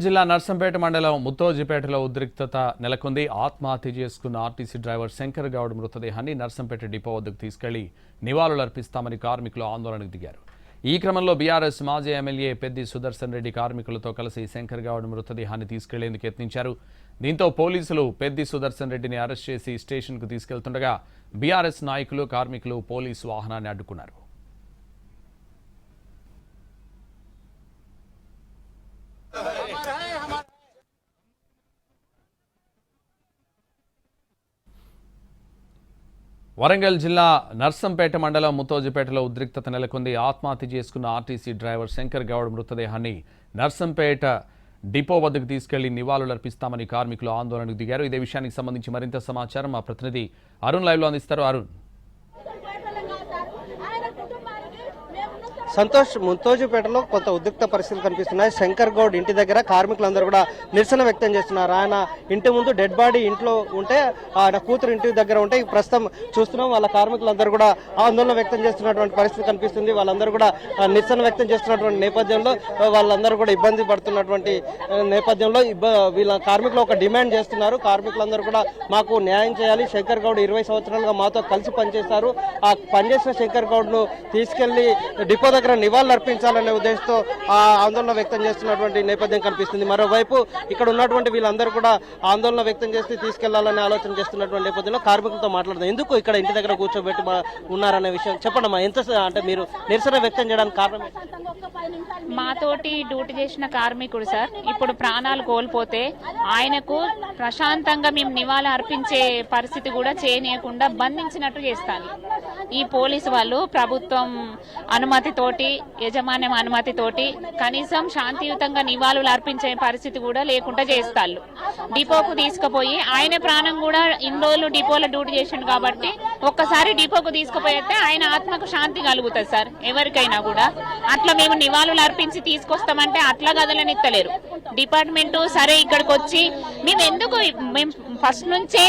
జిల్లా నర్సంపేట మండలం ముత్తోజిపేటలో ఉద్రిక్తత నెలకొంది. ఆత్మహత్య చేసుకున్న ఆర్టీసీ డ్రైవర్ శంకర్ గౌడ్ మృతదేహాన్ని నర్సంపేట డిపో వద్దకు తీసుకెళ్లి నివాళులర్పిస్తామని కార్మికులు ఆందోళనకు దిగారు. ఈ క్రమంలో బీఆర్ఎస్ మాజీ ఎమ్మెల్యే పెద్ది సుదర్శన్ రెడ్డి కార్మికులతో కలిసి శంకర్ గౌడ్ మృతదేహాన్ని తీసుకెళ్లేందుకు యత్నించారు. దీంతో పోలీసులు పెద్ది సుదర్శన్ రెడ్డిని అరెస్ట్ చేసి స్టేషన్కు తీసుకెళ్తుండగా బీఆర్ఎస్ నాయకులు కార్మికులు పోలీసు వాహనాన్ని అడ్డుకున్నారు. వరంగల్ జిల్లా నర్సంపేట మండలం ముత్తోజిపేటలో ఉద్రిక్తత నెలకొంది. ఆత్మహత్య చేసుకున్న ఆర్టీసీ డ్రైవర్ శంకర్ గౌడ్ మృతదేహాన్ని నర్సంపేట డిపో వద్దకు తీసుకెళ్లి నివాళులర్పిస్తామని కార్మికులు ఆందోళనకు దిగారు. ఇదే విషయానికి సంబంధించి మరింత సమాచారం మా ప్రతినిధి అరుణ్ లైవ్ లో అందిస్తారు. అరుణ్, సంతోష్, ముత్తోజిపేటలో కొంత ఉద్రిక్త పరిస్థితులు కనిపిస్తున్నాయి. శంకర్ గౌడ్ ఇంటి దగ్గర కార్మికులందరూ కూడా నిరసన వ్యక్తం చేస్తున్నారు. ఆయన ఇంటి ముందు డెడ్ బాడీ ఇంట్లో ఉంటే ఆయన కూతురు ఇంటి దగ్గర ఉంటే ప్రస్తుతం చూస్తున్నాం వాళ్ళ కార్మికులందరూ కూడా ఆందోళన వ్యక్తం చేస్తున్నటువంటి పరిస్థితి కనిపిస్తుంది. వాళ్ళందరూ కూడా నిరసన వ్యక్తం చేస్తున్నటువంటి నేపథ్యంలో వాళ్ళందరూ కూడా ఇబ్బంది పడుతున్నటువంటి నేపథ్యంలో వీళ్ళ కార్మికులు ఒక డిమాండ్ చేస్తున్నారు. కార్మికులందరూ కూడా మాకు న్యాయం చేయాలి, శంకర్ గౌడ్ 20 సంవత్సరాలుగా మాతో కలిసి పనిచేస్తారు, ఆ పనిచేసిన శంకర్ గౌడ్ ను తీసుకెళ్లి డిపో దగ్గర నివాళులు అర్పించాలనే ఉద్దేశంతో ఆందోళన వ్యక్తం చేస్తున్నటువంటి నేపథ్యం కనిపిస్తుంది. మరోవైపు ఇక్కడ ఉన్నటువంటి వీళ్ళందరూ కూడా ఆందోళన వ్యక్తం చేసి తీసుకెళ్లాలనే ఆలోచన చేస్తున్నటువంటి నేపథ్యంలో కార్మికులతో మాట్లాడదాం. ఎందుకు ఇక్కడ ఇంటి దగ్గర కూర్చోబెట్టి ఉన్నారనే విషయం చెప్పండి. ఎంత అంటే మీరు నిరసన వ్యక్తం చేయడానికి కారణం? మాతోటి డ్యూటీ చేసిన కార్మికుడు సార్ ఇప్పుడు ప్రాణాలు కోల్పోతే ఆయనకు ప్రశాంతంగా మేము నివాళి అర్పించే పరిస్థితి కూడా చేయనీయకుండా బంధించినట్టు చేస్తాను. ఈ పోలీసు వాళ్ళు ప్రభుత్వం అనుమతితోటి, యజమాన్యం అనుమతితోటి కనీసం శాంతియుతంగా నివాళులు అర్పించే పరిస్థితి కూడా లేకుండా చేస్తారు. డిపోకు తీసుకుపోయి ఆయన ప్రాణం కూడా ఇన్ని రోజులు డిపోలో డ్యూటీ చేసిండు కాబట్టి ఒక్కసారి డిపోకు తీసుకుపోయితే ఆయన ఆత్మకు శాంతి కలుగుతుంది సార్. ఎవరికైనా కూడా అట్లా మేము నివాళులు అర్పించి తీసుకొస్తామంటే అట్లా కదలనిత్తలేరు డిపార్ట్మెంట్. సరే ఇక్కడికి వచ్చి మేము ఫస్ట్ నుంచే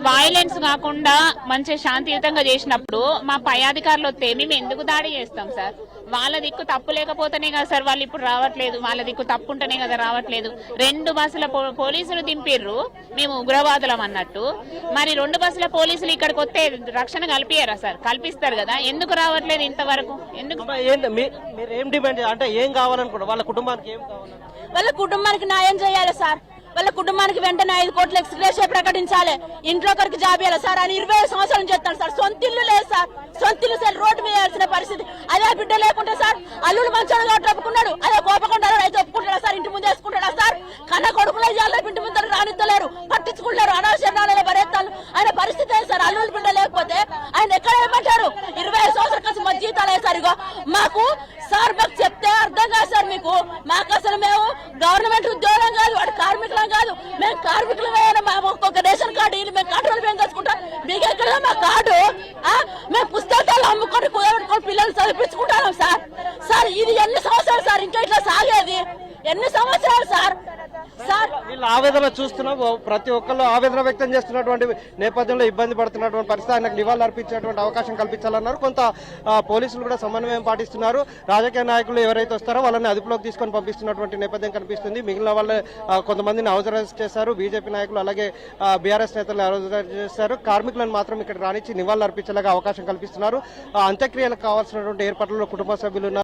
వైలెన్స్ కాకుండా మంచి శాంతియుతంగా చేసినప్పుడు మా పై అధికారులు వస్తే మేము ఎందుకు దాడి చేస్తాం సార్? వాళ్ళ దిక్కు తప్పు లేకపోతేనే కదా సార్ వాళ్ళు ఇప్పుడు రావట్లేదు, వాళ్ళ దిక్కు తప్పు ఉంటేనే కదా రావట్లేదు. 2 బస్సుల పోలీసులు దింపిర్రు మేము ఉగ్రవాదులం అన్నట్టు. మరి 2 బస్సుల పోలీసులు ఇక్కడికి వస్తే రక్షణ కల్పియారా సార్? కల్పిస్తారు కదా, ఎందుకు రావట్లేదు ఇంతవరకు? ఎందుకు మీరు ఏం డిమాండ్ అంటే ఏం కావాలనుకుంటారు? వాళ్ళ కుటుంబానికి ఏం కావాలి? వాళ్ళ కుటుంబానికి న్యాయం చేయాలి సార్. వాళ్ళ కుటుంబానికి వెంటనే 5 కోట్ల ఎక్స్గ్రేషియా ప్రకటించాలి. ఇంట్లో ఒకరికి జాబ్ ఇవ్వాలి సార్. ఆయన 20 సంవత్సరాలు చేస్తాను సార్. సొంత ఇల్లు లేదు సార్. సొంత ఇల్లు సార్ రోడ్డు మీద వేయాల్సిన పరిస్థితి. అదే బిడ్డ లేకుంటే సార్ అల్లుడు మంచోడు కాబట్టి ఒప్పుకున్నాడు, అదే కోపకుండా అయితే ఒప్పుకుంటాడా సార్? ఇంటి ముందు వేసుకుంటాడా సార్? కన్న కొడుకులు ఇంటి ముందు రానిత్తలేరు, పట్టించుకుంటారు, అనవసరాలు భరేస్తాను. ఆయన పరిస్థితి ఏంటి సార్? అల్లుడు బిడ్డ లేకపోతే ఆయన ఎక్కడ ఏమంటారు? 20 సంవత్సరాల కోసం మా జీతాలు వేసారు. ఇగో మాకు సార్ మాకు చెప్తే అర్థం కాదు సార్. మీకు మాకు అసలు మేము గవర్నమెంట్ ఉద్యోగం కాదు, వాడు కార్మికులం కాదు, మేము కార్మికులమైనా ఒక రేషన్ కార్డు ఇల్లు మేము కంట్రోల్ మేము తెచ్చుకుంటాం. మీకు ఎక్కడ మా కార్డు? మేము పుస్తకాలు అమ్ముకొని కుదబెట్టుకొని పిల్లలు చదివించుకుంటాం సార్. సార్ ఇది ఎన్ని సంవత్సరాలు సార్ ఇంట్లో ఇట్లా సాగేది? ఎన్ని సంవత్సరాలు సార్? వీళ్ళ ఆవేదన చూస్తున్నాం. ప్రతి ఒక్కళ్ళు ఆవేదన వ్యక్తం చేస్తున్నటువంటి నేపథ్యంలో ఇబ్బంది పడుతున్నటువంటి పరిస్థితి. ఆయనకు నివాళులు అర్పించేటువంటి అవకాశం కల్పించాలన్నారు. కొంత పోలీసులు కూడా సమన్వయం పాటిస్తున్నారు. రాజకీయ నాయకులు ఎవరైతే వస్తారో వాళ్ళని అదుపులోకి తీసుకొని పంపిస్తున్నటువంటి నేపథ్యం కనిపిస్తుంది. మిగిలిన వాళ్ళు కొంతమందిని అరెస్ట్ చేశారు. బీజేపీ నాయకులు అలాగే బీఆర్ఎస్ నేతలు అరెస్ట్ చేశారు. కార్మికులను మాత్రం ఇక్కడ రానిచ్చి నివాళులు అర్పించేలాగా అవకాశం కల్పిస్తున్నారు. అంత్యక్రియలకు కావాల్సినటువంటి ఏర్పాట్లలో కుటుంబ సభ్యులు